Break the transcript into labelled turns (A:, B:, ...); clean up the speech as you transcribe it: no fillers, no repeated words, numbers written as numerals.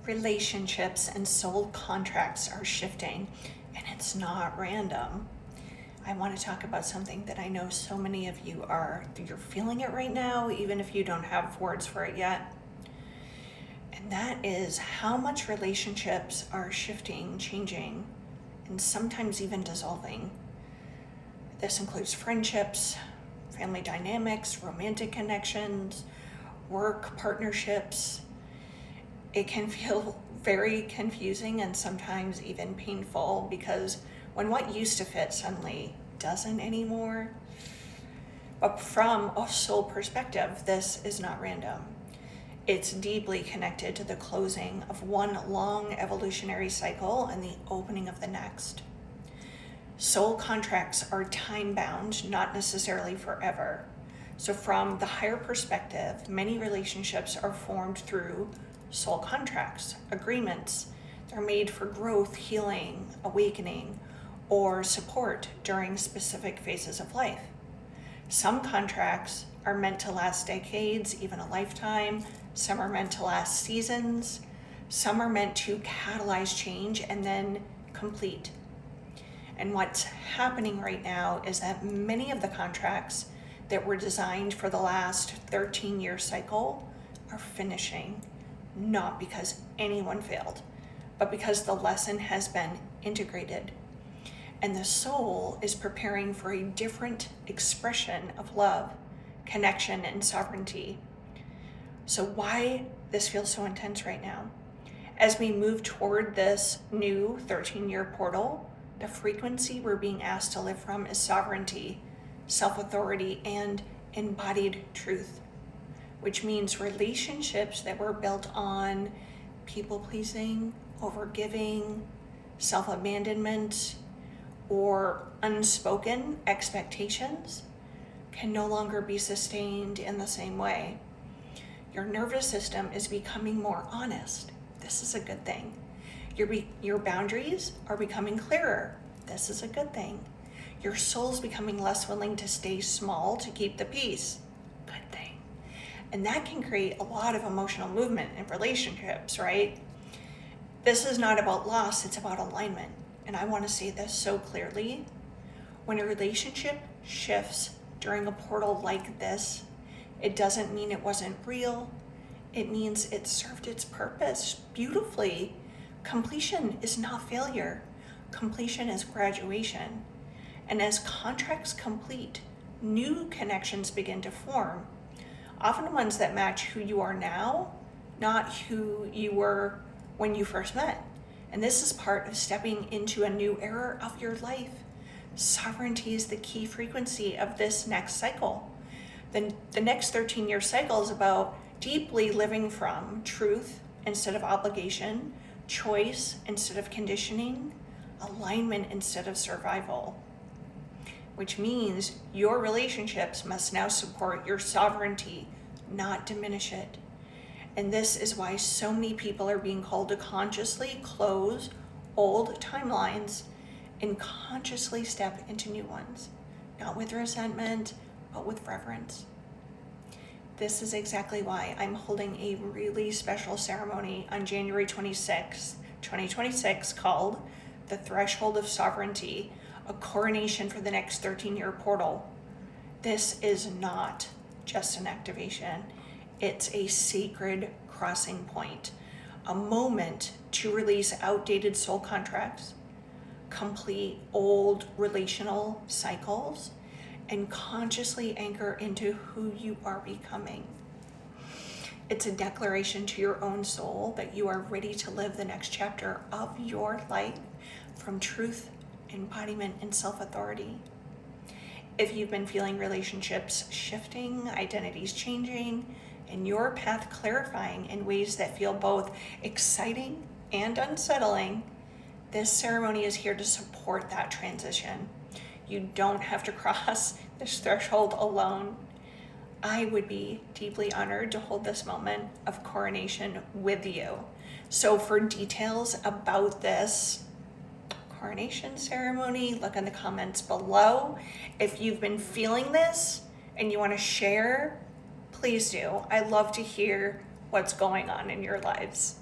A: Relationships and soul contracts are shifting, and it's not random. I want to talk about something that I know so many of you you're feeling it right now, even if you don't have words for it yet. And that is how much relationships are shifting, changing, and sometimes even dissolving. This includes friendships, family dynamics, romantic connections, work partnerships. It can feel very confusing and sometimes even painful, because when what used to fit suddenly doesn't anymore. But from a soul perspective, this is not random. It's deeply connected to the closing of one long evolutionary cycle and the opening of the next. Soul contracts are time-bound, not necessarily forever. So from the higher perspective, many relationships are formed through soul contracts, agreements. They're made for growth, healing, awakening, or support during specific phases of life. Some contracts are meant to last decades, even a lifetime. Some are meant to last seasons. Some are meant to catalyze change and then complete. And what's happening right now is that many of the contracts that were designed for the last 13-year cycle are finishing, not because anyone failed, but because the lesson has been integrated. And the soul is preparing for a different expression of love, connection, and sovereignty. So why this feels so intense right now? As we move toward this new 13-year portal, the frequency we're being asked to live from is sovereignty, self-authority, and embodied truth, which means relationships that were built on people-pleasing, overgiving, self-abandonment, or unspoken expectations can no longer be sustained in the same way. Your nervous system is becoming more honest. This is a good thing. Your boundaries are becoming clearer. This is a good thing. Your soul's becoming less willing to stay small to keep the peace. Good thing. And that can create a lot of emotional movement in relationships, right? This is not about loss, it's about alignment. And I want to say this so clearly. When a relationship shifts during a portal like this, it doesn't mean it wasn't real. It means it served its purpose beautifully. Completion is not failure. Completion is graduation. And as contracts complete, new connections begin to form, often ones that match who you are now, not who you were when you first met. And this is part of stepping into a new era of your life. Sovereignty is the key frequency of this next cycle. The next 13-year cycle is about deeply living from truth instead of obligation, choice instead of conditioning, alignment instead of survival. Which means your relationships must now support your sovereignty, not diminish it. And this is why so many people are being called to consciously close old timelines and consciously step into new ones, not with resentment, but with reverence. This is exactly why I'm holding a really special ceremony on January 26, 2026, called The Threshold of Sovereignty, a coronation for the next 13-year portal. This is not just an activation. It's a sacred crossing point, a moment to release outdated soul contracts, complete old relational cycles, and consciously anchor into who you are becoming. It's a declaration to your own soul that you are ready to live the next chapter of your life from truth, embodiment, and self-authority. If you've been feeling relationships shifting, identities changing, and your path clarifying in ways that feel both exciting and unsettling, this ceremony is here to support that transition. You don't have to cross this threshold alone. I would be deeply honored to hold this moment of coronation with you. So for details about this coronation ceremony, look in the comments below. If you've been feeling this and you want to share, please do. I love to hear what's going on in your lives.